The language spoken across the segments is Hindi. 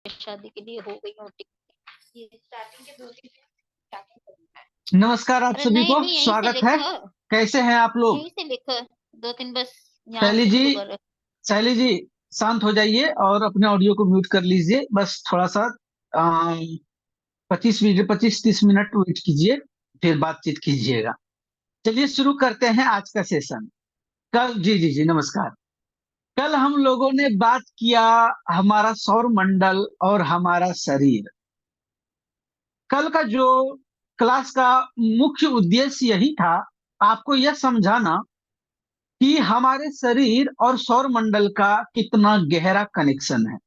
शादी के लिए हो गई हूँ ये स्टार्टिंग के 2-3 स्टार्टिंग करना है। नमस्कार आप अरे सभी नहीं को नहीं, यहीं से स्वागत है। लिखो। कैसे हैं आप लोग? यहीं से लिखो। 2-3 बस यहाँ शैली से जी, शुरू करो। शैली जी, शांत हो जाइए और अपने ऑडियो को म्यूट कर लीजिए। बस थोड़ा सा 25-30 मिनट वेट कीजिए, फिर बातचीत कीजिएगा। चलिए शुरू करते हैं आज का सेशन। कल जी जी जी नमस्कार। कल हम लोगों ने बात किया हमारा सौर मंडल और हमारा शरीर। कल का जो क्लास का मुख्य उद्देश्य यही था, आपको यह समझाना कि हमारे शरीर और सौर मंडल का कितना गहरा कनेक्शन है।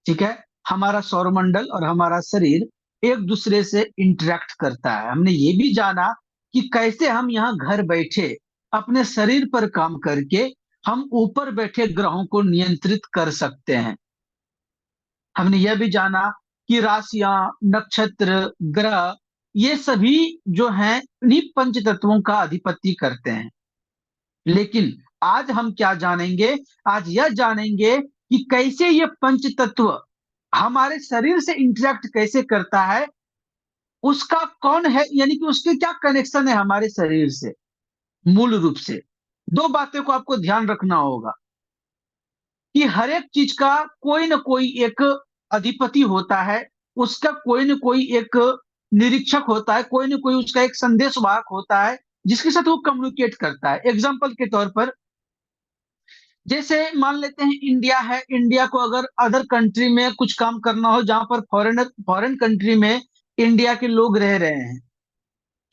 ठीक है, हमारा सौर मंडल और हमारा शरीर एक दूसरे से इंटरेक्ट करता है। हमने ये भी जाना कि कैसे हम यहाँ घर बैठे अपने शरीर पर काम करके हम ऊपर बैठे ग्रहों को नियंत्रित कर सकते हैं। हमने यह भी जाना कि राशियां, नक्षत्र, ग्रह, ये सभी जो हैं इन्हीं पंच तत्वों का अधिपत्य करते हैं। लेकिन आज हम क्या जानेंगे? आज यह जानेंगे कि कैसे ये पंच तत्व हमारे शरीर से इंटरेक्ट कैसे करता है, उसका कौन है, यानी कि उसके क्या कनेक्शन है हमारे शरीर से। मूल रूप से दो बातें को आपको ध्यान रखना होगा कि हर एक चीज का कोई ना कोई एक अधिपति होता है, उसका कोई ना कोई एक निरीक्षक होता है, कोई ना कोई उसका एक संदेशवाहक होता है जिसके साथ वो कम्युनिकेट करता है। एग्जाम्पल के तौर पर, जैसे मान लेते हैं इंडिया है, इंडिया को अगर अदर कंट्री में कुछ काम करना हो जहां पर फॉरेन कंट्री में इंडिया के लोग रह रहे हैं,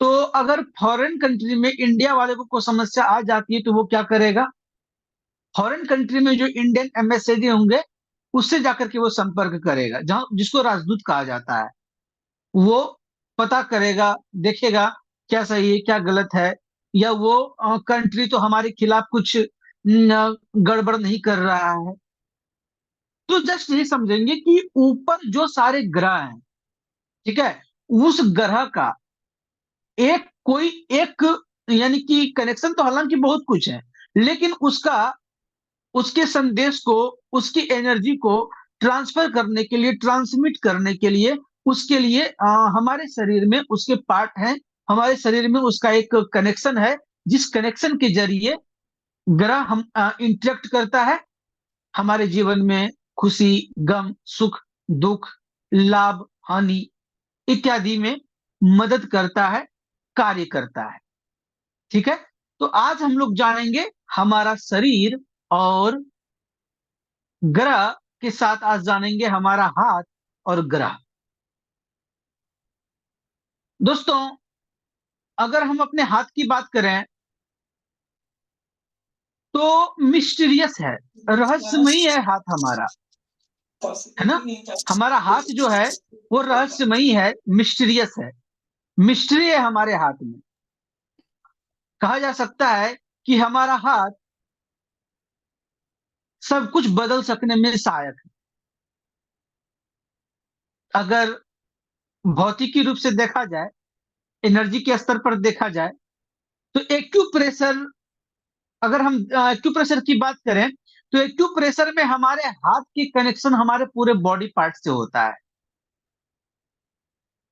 तो अगर फॉरेन कंट्री में इंडिया वाले को कोई समस्या आ जाती है तो वो क्या करेगा? फॉरेन कंट्री में जो इंडियन एम्बेसडर होंगे उससे जाकर के वो संपर्क करेगा, जहां जिसको राजदूत कहा जाता है। वो पता करेगा, देखेगा क्या सही है क्या गलत है, या वो कंट्री तो हमारे खिलाफ कुछ गड़बड़ नहीं कर रहा है। तो जस्ट ये समझेंगे कि ऊपर जो सारे ग्रह हैं, ठीक है, उस ग्रह का एक कोई एक, यानी कि कनेक्शन तो हालांकि बहुत कुछ है, लेकिन उसका, उसके संदेश को, उसकी एनर्जी को ट्रांसफर करने के लिए, ट्रांसमिट करने के लिए, उसके लिए हमारे शरीर में उसके पार्ट हैं। हमारे शरीर में उसका एक कनेक्शन है, जिस कनेक्शन के जरिए ग्रह हम इंटरेक्ट करता है, हमारे जीवन में खुशी, गम, सुख, दुख, लाभ, हानि इत्यादि में मदद करता है, कार्य करता है। ठीक है, तो आज हम लोग जानेंगे हमारा शरीर और ग्रह के साथ, आज जानेंगे हमारा हाथ और ग्रह। दोस्तों, अगर हम अपने हाथ की बात करें तो मिस्टीरियस है, रहस्यमयी है हाथ हमारा, है ना? हमारा हाथ जो है वो रहस्यमयी है, मिस्टीरियस है, मिस्ट्री है हमारे हाथ में। कहा जा सकता है कि हमारा हाथ सब कुछ बदल सकने में सहायक है। अगर भौतिकी रूप से देखा जाए, एनर्जी के स्तर पर देखा जाए, तो एक्यूप्रेशर, अगर हम एक्यूप्रेशर की बात करें तो एक्यूप्रेशर में हमारे हाथ की कनेक्शन हमारे पूरे बॉडी पार्ट से होता है।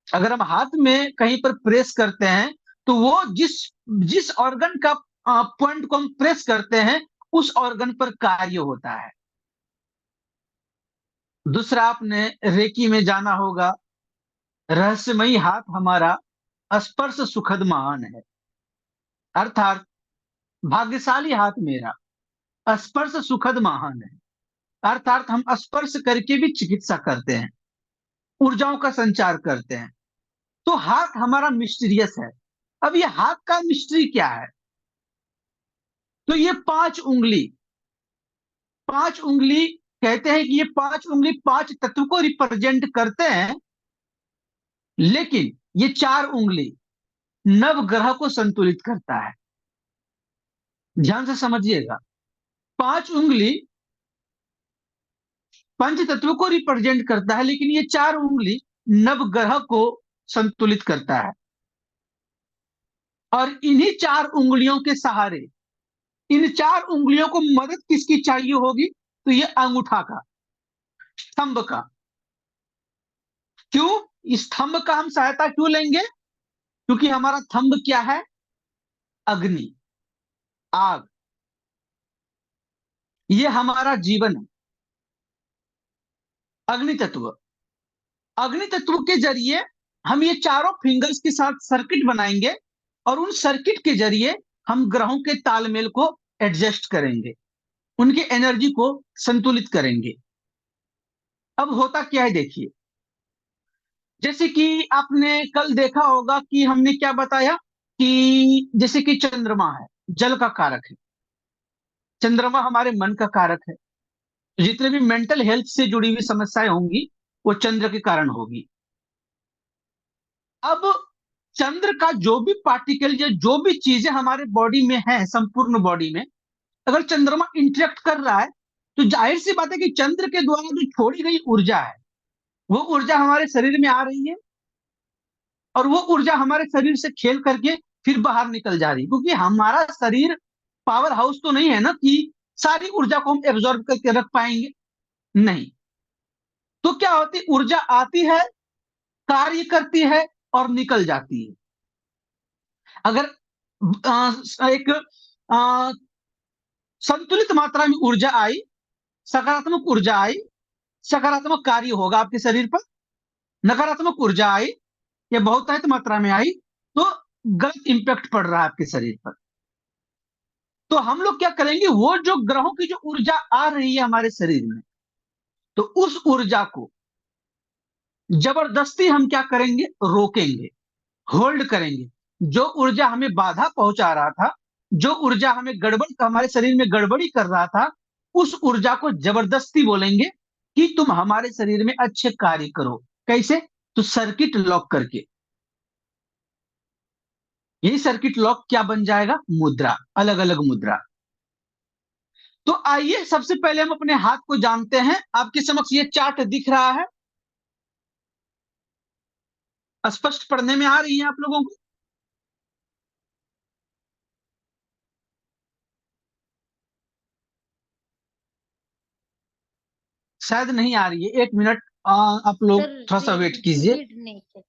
अगर हम हाथ में कहीं पर प्रेस करते हैं तो वो जिस जिस ऑर्गन का पॉइंट को हम प्रेस करते हैं उस ऑर्गन पर कार्य होता है। दूसरा, आपने रेकी में जाना होगा, रहस्यमयी हाथ हमारा स्पर्श सुखद महान है। अर्थात भाग्यशाली हाथ मेरा स्पर्श सुखद महान है। अर्थात हम स्पर्श करके भी चिकित्सा करते हैं, ऊर्जाओं का संचार करते हैं। तो हाथ हमारा मिस्टीरियस है। अब ये हाथ का मिस्ट्री क्या है? तो ये 5 उंगली, 5 उंगली, कहते हैं कि ये 5 उंगली 5 तत्व को रिप्रेजेंट करते हैं, लेकिन ये 4 उंगली नवग्रह को संतुलित करता है। ध्यान से समझिएगा, 5 उंगली पंच तत्व को रिप्रेजेंट करता है, लेकिन ये 4 उंगली नवग्रह को संतुलित करता है। और इन्हीं 4 उंगलियों के सहारे, इन 4 उंगलियों को मदद किसकी चाहिए होगी? तो ये अंगूठा का, थंब का, क्यों? इस थंब का हम सहायता क्यों लेंगे? क्योंकि हमारा थंब क्या है? अग्नि, आग, ये हमारा जीवन है। अग्नि तत्व, अग्नि तत्व के जरिए हम ये चारों फिंगर्स के साथ सर्किट बनाएंगे और उन सर्किट के जरिए हम ग्रहों के तालमेल को एडजस्ट करेंगे, उनकी एनर्जी को संतुलित करेंगे। अब होता क्या है देखिए, जैसे कि आपने कल देखा होगा कि हमने क्या बताया कि जैसे कि चंद्रमा है, जल का कारक है। चंद्रमा हमारे मन का कारक है। जितने भी मेंटल हेल्थ से जुड़ी हुई समस्याएं होंगी वो चंद्र के कारण होगी। अब चंद्र का जो भी पार्टिकल या जो भी चीजें हमारे बॉडी में है, संपूर्ण बॉडी में, अगर चंद्रमा इंटरेक्ट कर रहा है तो जाहिर सी बात है कि चंद्र के द्वारा जो छोड़ी गई ऊर्जा है वो ऊर्जा हमारे शरीर में आ रही है और वो ऊर्जा हमारे शरीर से खेल करके फिर बाहर निकल जा रही है, क्योंकि हमारा शरीर पावर हाउस तो नहीं है ना कि सारी ऊर्जा को हम एब्जॉर्ब करके रख पाएंगे। नहीं, तो क्या होती, ऊर्जा आती है, कार्य करती है और निकल जाती है। अगर एक संतुलित मात्रा में ऊर्जा आई, सकारात्मक ऊर्जा आई, सकारात्मक कार्य होगा आपके शरीर पर। नकारात्मक ऊर्जा आई या बहुतायत मात्रा में आई तो गलत इंपैक्ट पड़ रहा है आपके शरीर पर। तो हम लोग क्या करेंगे, वो जो ग्रहों की जो ऊर्जा आ रही है हमारे शरीर में, तो उस ऊर्जा को जबरदस्ती हम क्या करेंगे, रोकेंगे, होल्ड करेंगे। जो ऊर्जा हमें बाधा पहुंचा रहा था, जो ऊर्जा हमें गड़बड़, हमारे शरीर में गड़बड़ी कर रहा था, उस ऊर्जा को जबरदस्ती बोलेंगे कि तुम हमारे शरीर में अच्छे कार्य करो। कैसे? तो सर्किट लॉक करके। यही सर्किट लॉक क्या बन जाएगा, मुद्रा, अलग अलग मुद्रा। तो आइए सबसे पहले हम अपने हाथ को जानते हैं। आपके समक्ष ये चार्ट दिख रहा है, स्पष्ट पढ़ने में आ रही है आप लोगों को? शायद नहीं आ रही है, एक मिनट, आप लोग सर थोड़ा सा वेट कीजिए। रीड नहीं कर।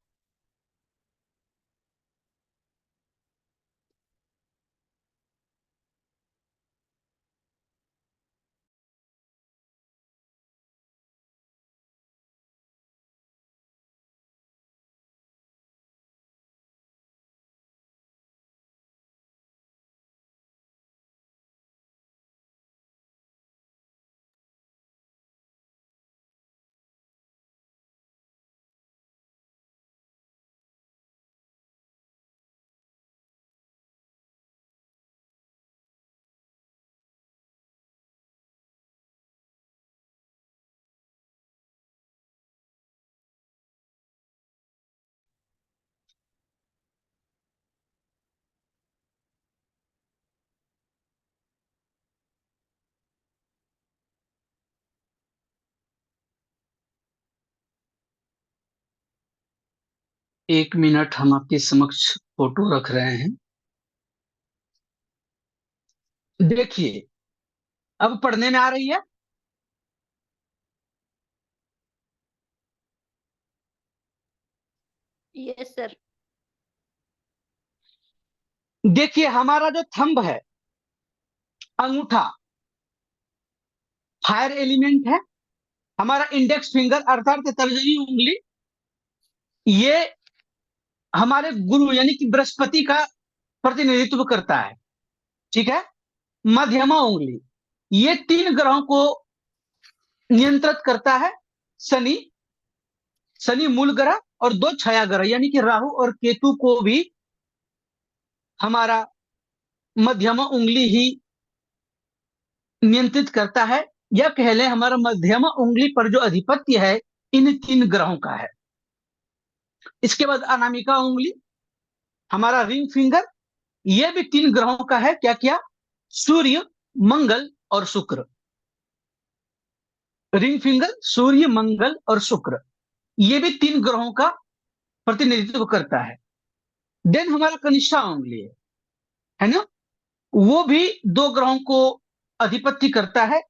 एक मिनट, हम आपके समक्ष फोटो रख रहे हैं। देखिए, अब पढ़ने में आ रही है। Yes sir. देखिए, हमारा जो थंब है, अंगूठा, फायर एलिमेंट है। हमारा इंडेक्स फिंगर अर्थात तर्जनी उंगली, ये हमारे गुरु यानी कि बृहस्पति का प्रतिनिधित्व करता है। ठीक है। मध्यमा उंगली, ये तीन ग्रहों को नियंत्रित करता है। शनि, शनि मूल ग्रह, और दो छाया ग्रह यानी कि राहु और केतु को भी हमारा मध्यमा उंगली ही नियंत्रित करता है। या कह लें हमारा मध्यमा उंगली पर जो अधिपत्य है इन तीन ग्रहों का है। इसके बाद अनामिका उंगली, हमारा रिंग फिंगर, यह भी तीन ग्रहों का है। क्या क्या? सूर्य, मंगल और शुक्र। रिंग फिंगर, सूर्य, मंगल और शुक्र, ये भी तीन ग्रहों का प्रतिनिधित्व करता है। देन हमारा कनिष्ठा उंगली है ना, वो भी दो ग्रहों को अधिपत्य करता है।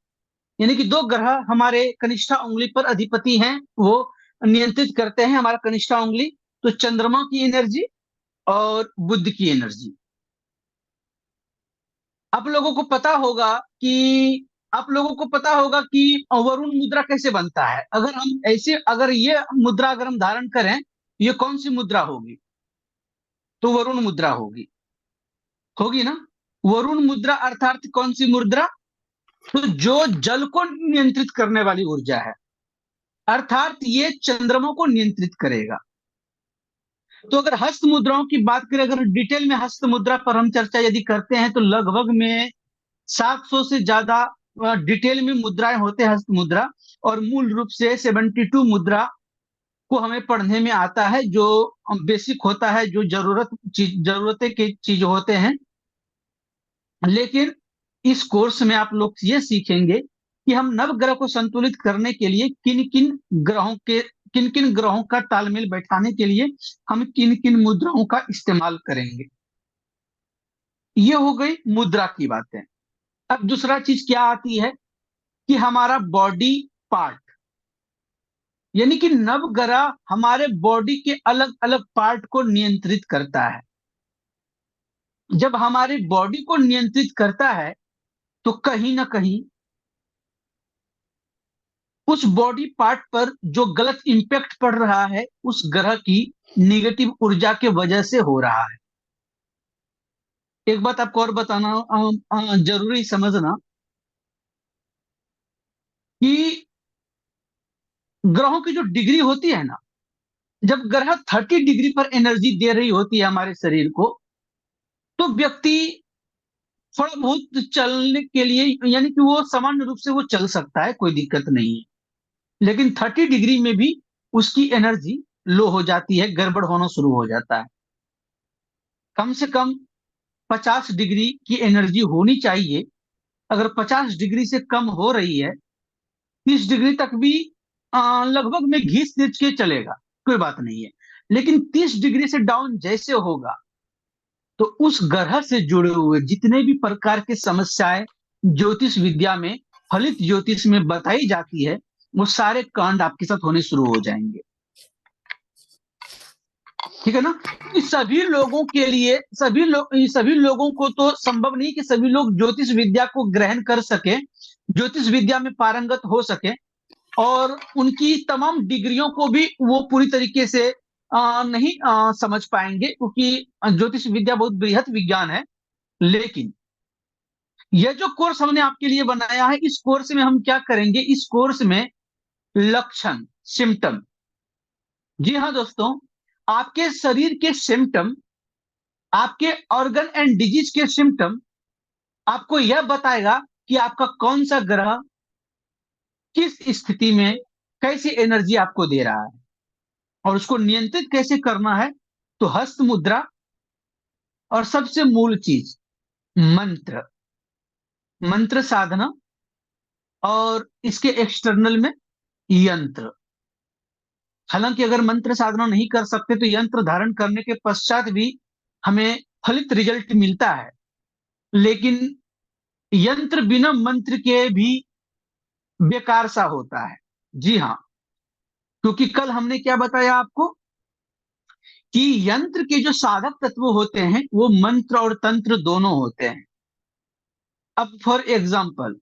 यानी कि दो ग्रह हमारे कनिष्ठा उंगली पर अधिपति हैं, वो नियंत्रित करते हैं, हमारा कनिष्ठा उंगली, तो चंद्रमा की एनर्जी और बुध की एनर्जी। आप लोगों को पता होगा कि आप लोगों को पता होगा कि वरुण मुद्रा कैसे बनता है। अगर हम ऐसे, अगर ये मुद्रा अगर हम धारण करें, ये कौन सी मुद्रा होगी? तो वरुण मुद्रा होगी, होगी ना। वरुण मुद्रा अर्थात कौन सी मुद्रा? तो जो जल को नियंत्रित करने वाली ऊर्जा है, अर्थात ये चंद्रमा को नियंत्रित करेगा। तो अगर हस्त मुद्राओं की बात करें, अगर डिटेल में हस्त मुद्रा पर हम चर्चा यदि करते हैं, तो लगभग में 700 से ज्यादा डिटेल में मुद्राएं होते हैं हस्त मुद्रा, और मूल रूप से 72 मुद्रा को हमें पढ़ने में आता है, जो बेसिक होता है, जो जरूरतें के चीज होते हैं। लेकिन इस कोर्स में आप लोग ये सीखेंगे कि हम नवग्रह को संतुलित करने के लिए किन किन ग्रहों का तालमेल बैठाने के लिए हम किन किन मुद्राओं का इस्तेमाल करेंगे। ये हो गई मुद्रा की बातें। अब दूसरा चीज क्या आती है कि हमारा बॉडी पार्ट, यानी कि नवग्रह हमारे बॉडी के अलग अलग पार्ट को नियंत्रित करता है। जब हमारी बॉडी को नियंत्रित करता है, तो कहीं ना कहीं उस बॉडी पार्ट पर जो गलत इंपैक्ट पड़ रहा है, उस ग्रह की निगेटिव ऊर्जा के वजह से हो रहा है। एक बात आपको और बताना जरूरी समझना कि ग्रहों की जो डिग्री होती है ना, जब ग्रह 30 डिग्री पर एनर्जी दे रही होती है हमारे शरीर को, तो व्यक्ति थोड़ा बहुत चलने के लिए, यानी कि वो सामान्य रूप से वो चल सकता है, कोई दिक्कत नहीं है। लेकिन 30 डिग्री में भी उसकी एनर्जी लो हो जाती है, गड़बड़ होना शुरू हो जाता है। कम से कम 50 डिग्री की एनर्जी होनी चाहिए। अगर 50 डिग्री से कम हो रही है, 30 डिग्री तक भी लगभग में घिस घिस के चलेगा, कोई बात नहीं है। लेकिन 30 डिग्री से डाउन जैसे होगा, तो उस ग्रह से जुड़े हुए जितने भी प्रकार की समस्याएं ज्योतिष विद्या में, फलित ज्योतिष में बताई जाती है, वो सारे कांड आपके साथ होने शुरू हो जाएंगे। ठीक है ना। इस सभी लोगों के लिए, सभी लोगों को तो संभव नहीं कि सभी लोग ज्योतिष विद्या को ग्रहण कर सके, ज्योतिष विद्या में पारंगत हो सके, और उनकी तमाम डिग्रियों को भी वो पूरी तरीके से नहीं समझ पाएंगे, क्योंकि ज्योतिष विद्या बहुत बृहत विज्ञान है। लेकिन यह जो कोर्स हमने आपके लिए बनाया है, इस कोर्स में हम क्या करेंगे? इस कोर्स में लक्षण, सिम्टम, जी हाँ दोस्तों, आपके शरीर के सिम्टम, आपके ऑर्गन एंड डिजीज के सिम्टम आपको यह बताएगा कि आपका कौन सा ग्रह किस स्थिति में कैसी एनर्जी आपको दे रहा है, और उसको नियंत्रित कैसे करना है। तो हस्त मुद्रा, और सबसे मूल चीज मंत्र, मंत्र साधना, और इसके एक्सटर्नल में यंत्र। हालांकि अगर मंत्र साधना नहीं कर सकते, तो यंत्र धारण करने के पश्चात भी हमें फलित रिजल्ट मिलता है। लेकिन यंत्र बिना मंत्र के भी बेकार सा होता है। जी हाँ, क्योंकि कल हमने क्या बताया आपको कि यंत्र के जो साधक तत्व होते हैं, वो मंत्र और तंत्र दोनों होते हैं। अब फॉर एग्जाम्पल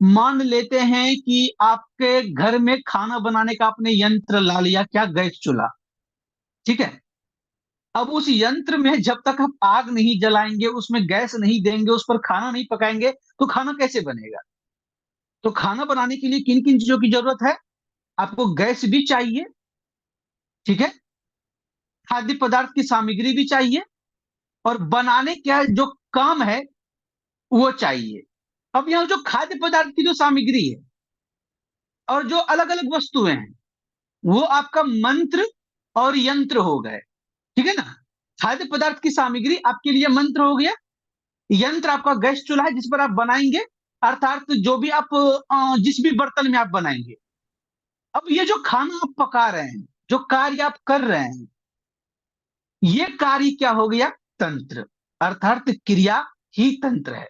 मान लेते हैं कि आपके घर में खाना बनाने का आपने यंत्र ला लिया, क्या? गैस चूल्हा। ठीक है। अब उस यंत्र में जब तक आप आग नहीं जलाएंगे, उसमें गैस नहीं देंगे, उस पर खाना नहीं पकाएंगे, तो खाना कैसे बनेगा? तो खाना बनाने के लिए किन किन चीजों की जरूरत है? आपको गैस भी चाहिए, ठीक है, खाद्य पदार्थ की सामग्री भी चाहिए, और बनाने का जो काम है वो चाहिए। अब यहाँ जो खाद्य पदार्थ की जो सामग्री है और जो अलग अलग वस्तुएं हैं, वो आपका मंत्र और यंत्र हो गए। ठीक है ना। खाद्य पदार्थ की सामग्री आपके लिए मंत्र हो गया, यंत्र आपका गैस चूल्हा है जिस पर आप बनाएंगे, अर्थात जो भी आप जिस भी बर्तन में आप बनाएंगे। अब ये जो खाना आप पका रहे हैं, जो कार्य आप कर रहे हैं, ये कार्य क्या हो गया? तंत्र, अर्थात क्रिया ही तंत्र है।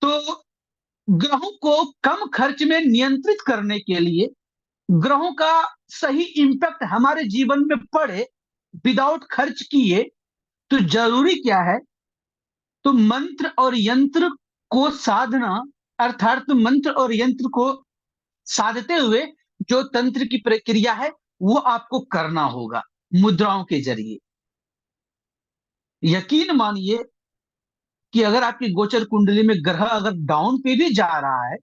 तो ग्रहों को कम खर्च में नियंत्रित करने के लिए ग्रहों का सही इंपैक्ट हमारे जीवन में पड़े विदाउट खर्च किए, तो जरूरी क्या है? तो मंत्र और यंत्र को साधना, अर्थात मंत्र और यंत्र को साधते हुए जो तंत्र की प्रक्रिया है वो आपको करना होगा मुद्राओं के जरिए। यकीन मानिए कि अगर आपकी गोचर कुंडली में ग्रह अगर डाउन पे भी जा रहा है,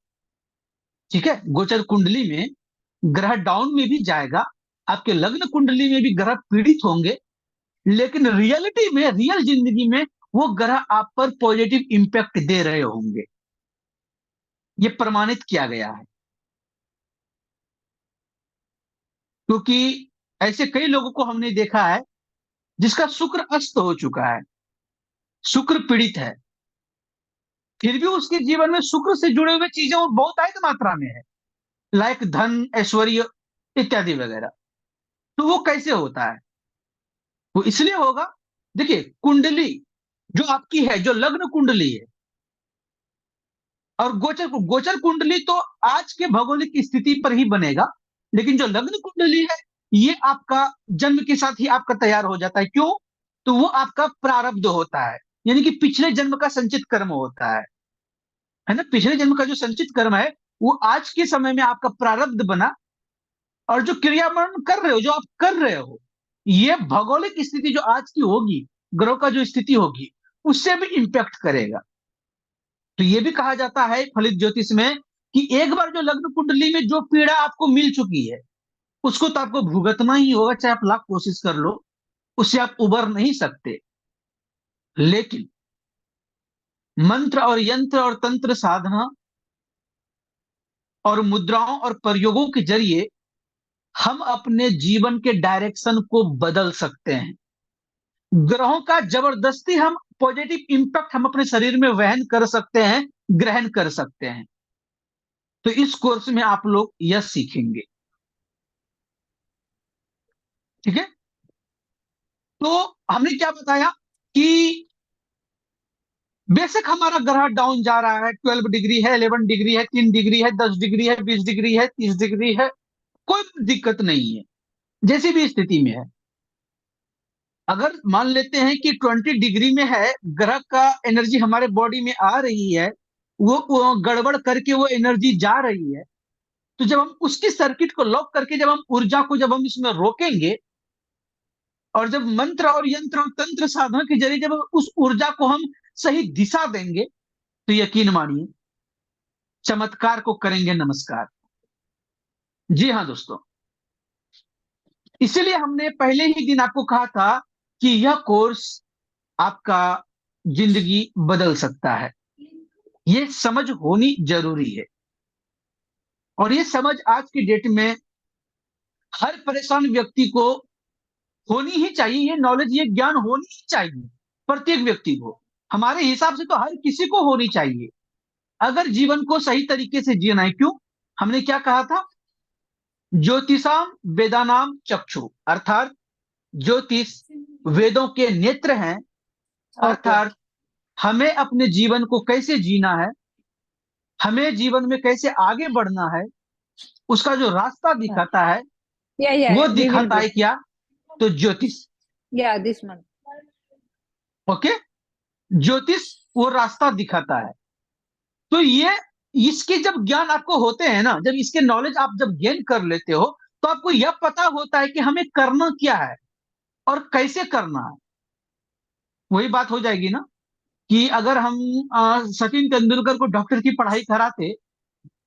ठीक है, गोचर कुंडली में ग्रह डाउन में भी जाएगा, आपके लग्न कुंडली में भी ग्रह पीड़ित होंगे, लेकिन रियलिटी में, रियल जिंदगी में वो ग्रह आप पर पॉजिटिव इंपैक्ट दे रहे होंगे। ये प्रमाणित किया गया है, क्योंकि ऐसे कई लोगों को हमने देखा है जिसका शुक्र अस्त हो चुका है, शुक्र पीड़ित है, फिर भी उसके जीवन में शुक्र से जुड़े हुए चीजें वो बहुत अधिक मात्रा में है, लाइक धन, ऐश्वर्य इत्यादि वगैरह। तो वो कैसे होता है? वो इसलिए होगा, देखिए कुंडली जो आपकी है, जो लग्न कुंडली है और गोचर कुंडली तो आज के भौगोलिक स्थिति पर ही बनेगा, लेकिन जो लग्न कुंडली है ये आपका जन्म के साथ ही आपका तैयार हो जाता है। क्यों? तो वो आपका प्रारब्ध होता है, यानी कि पिछले जन्म का संचित कर्म होता है ना। पिछले जन्म का जो संचित कर्म है वो आज के समय में आपका प्रारब्ध बना, और जो क्रियामरण कर रहे हो, जो आप कर रहे हो, ये भौगोलिक स्थिति जो आज की होगी, ग्रह का जो स्थिति होगी, उससे भी इंपैक्ट करेगा। तो ये भी कहा जाता है फलित ज्योतिष में कि एक बार जो लग्न कुंडली में जो पीड़ा आपको मिल चुकी है उसको तो आपको भुगतना ही होगा, चाहे आप लाख कोशिश कर लो, उससे आप उबर नहीं सकते। लेकिन मंत्र और यंत्र और तंत्र साधना और मुद्राओं और प्रयोगों के जरिए हम अपने जीवन के डायरेक्शन को बदल सकते हैं। ग्रहों का जबरदस्ती हम पॉजिटिव इंपैक्ट हम अपने शरीर में वहन कर सकते हैं, ग्रहण कर सकते हैं। तो इस कोर्स में आप लोग यह सीखेंगे, ठीक है। तो हमने क्या बताया कि बेशक हमारा ग्रह डाउन जा रहा है, 12 डिग्री है, 11 डिग्री है, 3 डिग्री है, 10 डिग्री है, 20 डिग्री है, 30 डिग्री है, कोई दिक्कत नहीं है, जैसी भी स्थिति में है। अगर मान लेते हैं कि 20 डिग्री में है, ग्रह का एनर्जी हमारे बॉडी में आ रही है, वो गड़बड़ करके वो एनर्जी जा रही है, तो जब हम उसकी सर्किट को लॉक करके जब हम ऊर्जा को जब हम इसमें रोकेंगे, और जब मंत्र और यंत्र और तंत्र साधना के जरिए जब उस ऊर्जा को हम सही दिशा देंगे, तो यकीन मानिए चमत्कार को करेंगे नमस्कार। जी हाँ दोस्तों, इसीलिए हमने पहले ही दिन आपको कहा था कि यह कोर्स आपका जिंदगी बदल सकता है। ये समझ होनी जरूरी है, और ये समझ आज की डेट में हर परेशान व्यक्ति को होनी ही चाहिए। ये नॉलेज, ये ज्ञान होनी ही चाहिए प्रत्येक व्यक्ति को। हमारे हिसाब से तो हर किसी को होनी चाहिए, अगर जीवन को सही तरीके से जीना है। क्यों? हमने क्या कहा था? ज्योतिषाम वेदानाम चक्षु, अर्थात ज्योतिष वेदों के नेत्र हैं, अर्थात हमें अपने जीवन को कैसे जीना है, हमें जीवन में कैसे आगे बढ़ना है, उसका जो रास्ता दिखाता है वो we will दिखाता go. है क्या? तो ज्योतिष। Yeah, this month. ओके, ज्योतिष वो रास्ता दिखाता है। तो ये, इसके जब ज्ञान आपको होते हैं ना, जब इसके नॉलेज आप जब गेन कर लेते हो, तो आपको यह पता होता है कि हमें करना क्या है और कैसे करना है। वही बात हो जाएगी ना कि अगर हम सचिन तेंदुलकर को डॉक्टर की पढ़ाई कराते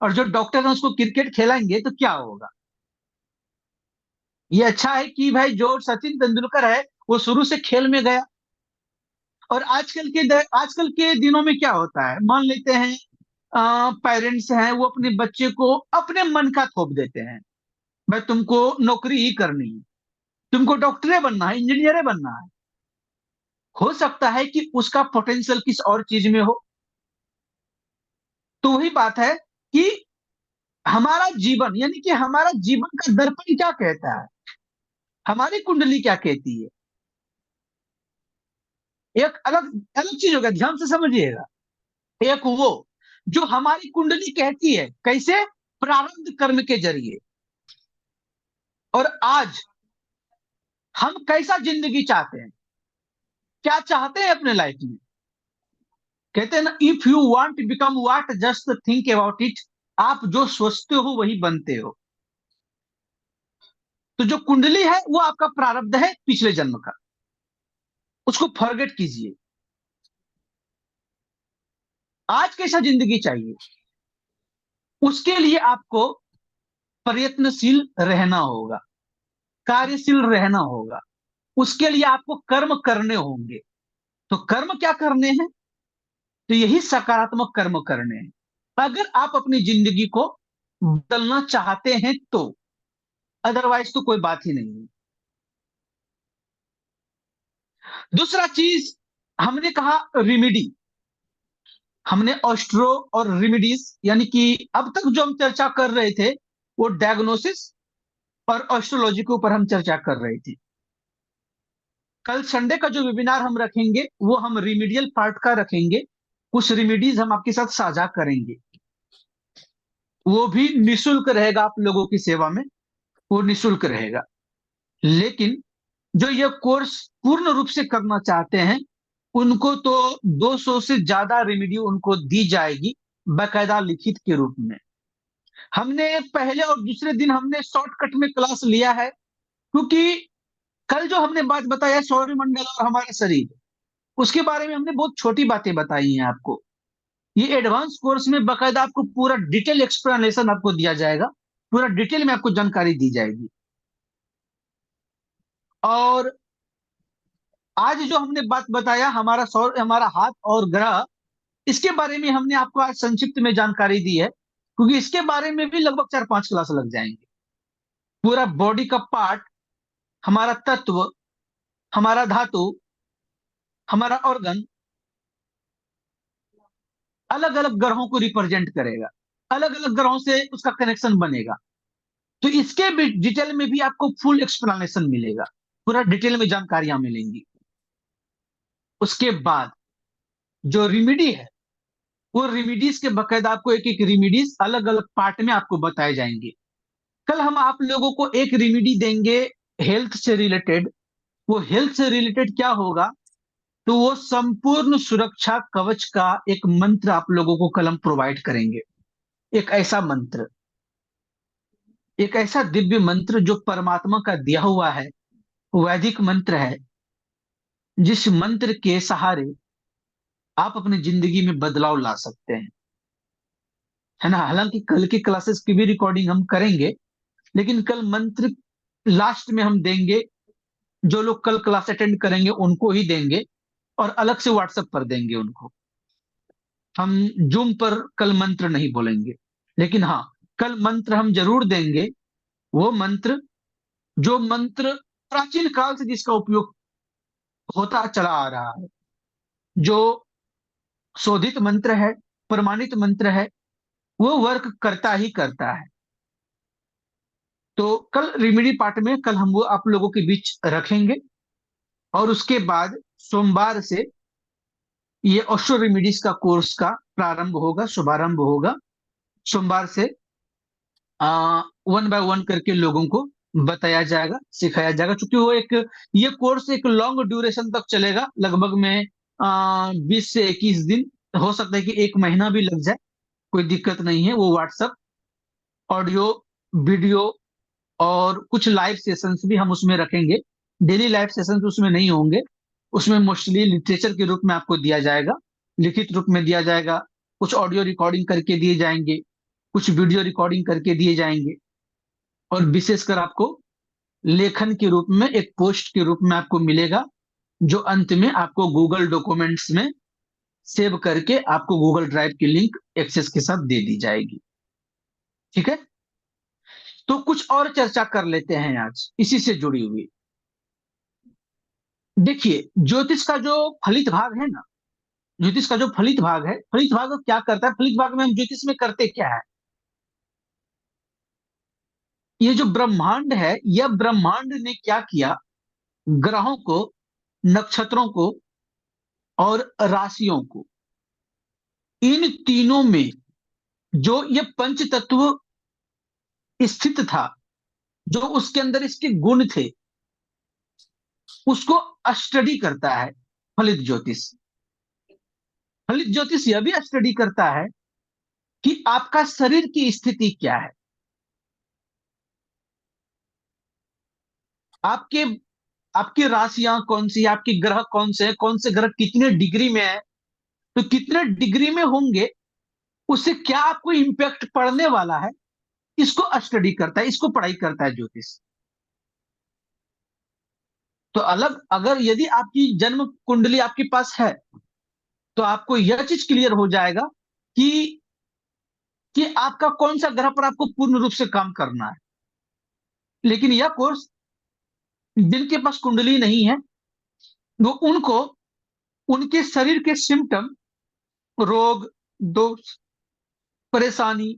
और जो डॉक्टर है उसको क्रिकेट खिलाएंगे तो क्या होगा? ये अच्छा है कि भाई जो सचिन तेंदुलकर है वो शुरू से खेल में गया। और आजकल के दिनों में क्या होता है, मान लेते हैं पेरेंट्स हैं वो अपने बच्चे को अपने मन का थोप देते हैं, भाई तुमको नौकरी ही करनी है, तुमको डॉक्टरे बनना है, इंजीनियरे बनना है। हो सकता है कि उसका पोटेंशियल किस और चीज में हो। तो वही बात है कि हमारा जीवन, यानी कि हमारा जीवन का दर्पण क्या कहता है, हमारी कुंडली क्या कहती है, एक अलग अलग चीज होगा, ध्यान से समझिएगा। एक वो जो हमारी कुंडली कहती है, कैसे? प्रारब्ध कर्म के जरिए। और आज हम कैसा जिंदगी चाहते हैं, क्या चाहते हैं अपने लाइफ में। कहते हैं ना, if you want to become what just think about it. आप जो सोचते हो वही बनते हो। तो जो कुंडली है वो आपका प्रारब्ध है पिछले जन्म का, उसको फॉरगेट कीजिए। आज कैसा जिंदगी चाहिए, उसके लिए आपको प्रयत्नशील रहना होगा, कार्यशील रहना होगा। उसके लिए आपको कर्म करने होंगे। तो कर्म क्या करने हैं? तो यही सकारात्मक कर्म करने हैं, अगर आप अपनी जिंदगी को बदलना चाहते हैं तो। अदरवाइज तो कोई बात ही नहीं है। दूसरा चीज हमने कहा रिमिडी। हमने ऑस्ट्रो और रिमिडीज, यानी कि अब तक जो हम चर्चा कर रहे थे वो डायग्नोसिस और ऑस्ट्रोलॉजी के ऊपर हम चर्चा कर रहे थे। कल संडे का जो वेबिनार हम रखेंगे वो हम रिमीडियल पार्ट का रखेंगे। कुछ रिमिडीज हम आपके साथ साझा करेंगे, वो भी निशुल्क रहेगा आप लोगों की सेवा में। वो निशुल्क रहेगा। लेकिन जो ये कोर्स पूर्ण रूप से करना चाहते हैं उनको तो 200 से ज्यादा रेमेडी उनको दी जाएगी, बाकायदा लिखित के रूप में। हमने पहले और दूसरे दिन हमने शॉर्टकट में क्लास लिया है, क्योंकि कल जो हमने बात बताया सौरमंडल और हमारा शरीर, उसके बारे में हमने बहुत छोटी बातें बताई हैं आपको। ये एडवांस कोर्स में बाकायदा आपको पूरा डिटेल एक्सप्लेनेशन आपको दिया जाएगा, पूरा डिटेल में आपको जानकारी दी जाएगी। और आज जो हमने बात बताया हमारा सौर, हमारा हाथ और ग्रह, इसके बारे में हमने आपको आज संक्षिप्त में जानकारी दी है, क्योंकि इसके बारे में भी लगभग 4-5 क्लास लग जाएंगे। पूरा बॉडी का पार्ट, हमारा तत्व, हमारा धातु, हमारा ऑर्गन अलग अलग ग्रहों को रिप्रेजेंट करेगा, अलग अलग ग्रहों से उसका कनेक्शन बनेगा। तो इसके भी डिटेल में भी आपको फुल एक्सप्लेनेशन मिलेगा, पूरा डिटेल में जानकारियां मिलेंगी। उसके बाद जो रेमेडी है, वो रेमेडीज के बकायदा आपको एक एक रेमेडीज अलग अलग पार्ट में आपको बताए जाएंगे। कल हम आप लोगों को एक रेमेडी देंगे हेल्थ से रिलेटेड। वो हेल्थ से रिलेटेड क्या होगा, तो वो संपूर्ण सुरक्षा कवच का एक मंत्र आप लोगों को कल हम प्रोवाइड करेंगे। एक ऐसा मंत्र, एक ऐसा दिव्य मंत्र जो परमात्मा का दिया हुआ है, वैदिक मंत्र है, जिस मंत्र के सहारे आप अपनी जिंदगी में बदलाव ला सकते हैं, है ना। हालांकि कल की क्लासेस की भी रिकॉर्डिंग हम करेंगे, लेकिन कल मंत्र लास्ट में हम देंगे। जो लोग कल क्लास अटेंड करेंगे उनको ही देंगे, और अलग से व्हाट्सएप पर देंगे उनको। हम जूम पर कल मंत्र नहीं बोलेंगे, लेकिन हाँ, कल मंत्र हम जरूर देंगे। वो मंत्र, जो मंत्र प्राचीन काल से जिसका उपयोग होता चला आ रहा है, जो शोधित मंत्र है, प्रमाणित मंत्र है, वो वर्क करता ही करता है। तो कल रेमेडी पार्ट में कल हम वो आप लोगों के बीच रखेंगे। और उसके बाद सोमवार से ये ऑस्ट्रो रेमेडीज का कोर्स का प्रारंभ होगा, शुभारंभ होगा। सोमवार से वन बाय वन करके लोगों को बताया जाएगा, सिखाया जाएगा। क्योंकि वो एक, ये कोर्स एक लॉन्ग ड्यूरेशन तक चलेगा, लगभग में 20 से 21 दिन। हो सकता है कि 1 महीना भी लग जाए, कोई दिक्कत नहीं है। वो व्हाट्सएप, ऑडियो, वीडियो और कुछ लाइव सेशंस भी हम उसमें रखेंगे। डेली लाइव सेशंस उसमें नहीं होंगे। उसमें मोस्टली लिटरेचर के रूप में आपको दिया जाएगा, लिखित रूप में दिया जाएगा। कुछ ऑडियो रिकॉर्डिंग करके दिए जाएंगे, कुछ वीडियो रिकॉर्डिंग करके दिए जाएंगे, और विशेषकर आपको लेखन के रूप में एक पोस्ट के रूप में आपको मिलेगा, जो अंत में आपको गूगल डॉक्यूमेंट्स में सेव करके आपको गूगल ड्राइव की लिंक एक्सेस के साथ दे दी जाएगी। ठीक है। तो कुछ और चर्चा कर लेते हैं आज इसी से जुड़ी हुई। देखिए, ज्योतिष का जो फलित भाग है ना, ज्योतिष का जो फलित भाग है, फलित भाग क्या करता है, फलित भाग में हम ज्योतिष में करते क्या है। ये जो ब्रह्मांड है, यह ब्रह्मांड ने क्या किया, ग्रहों को, नक्षत्रों को और राशियों को, इन तीनों में जो ये पंच तत्व स्थित था, जो उसके अंदर इसके गुण थे उसको स्टडी करता है फलित ज्योतिष। फलित ज्योतिष यह भी स्टडी करता है कि आपका शरीर की स्थिति क्या है, आपके आपकी राशियां कौन सी, आपके ग्रह कौन से ग्रह कितने डिग्री में है, तो कितने डिग्री में होंगे उससे क्या आपको इंपैक्ट पड़ने वाला है, इसको स्टडी करता है, इसको पढ़ाई करता है ज्योतिष। तो अलग अगर यदि आपकी जन्म कुंडली आपके पास है तो आपको यह चीज क्लियर हो जाएगा कि आपका कौन सा ग्रह पर आपको पूर्ण रूप से काम करना है। लेकिन यह कोर्स जिनके पास कुंडली नहीं है वो उनको उनके शरीर के सिम्टम, रोग, दोष, परेशानी,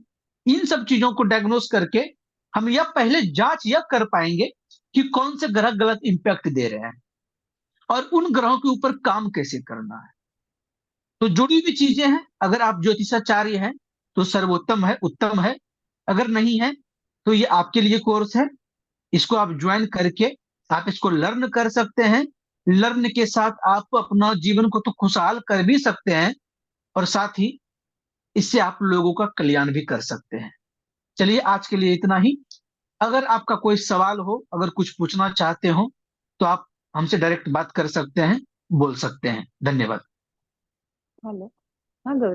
इन सब चीजों को डायग्नोस करके हम यह पहले जांच यह कर पाएंगे कि कौन से ग्रह गलत इंपैक्ट दे रहे हैं और उन ग्रहों के ऊपर काम कैसे करना है। तो जुड़ी हुई चीजें हैं, अगर आप ज्योतिषाचार्य हैं तो सर्वोत्तम है, उत्तम है। अगर नहीं है तो ये आपके लिए कोर्स है, इसको आप ज्वाइन करके आप इसको लर्न कर सकते हैं। लर्न के साथ आप अपना जीवन को तो खुशहाल कर भी सकते हैं और साथ ही इससे आप लोगों का कल्याण भी कर सकते हैं। चलिए आज के लिए इतना ही। अगर आपका कोई सवाल हो, अगर कुछ पूछना चाहते हो तो आप हमसे डायरेक्ट बात कर सकते हैं, बोल सकते हैं। धन्यवाद। हेलो। हाँ गौरी।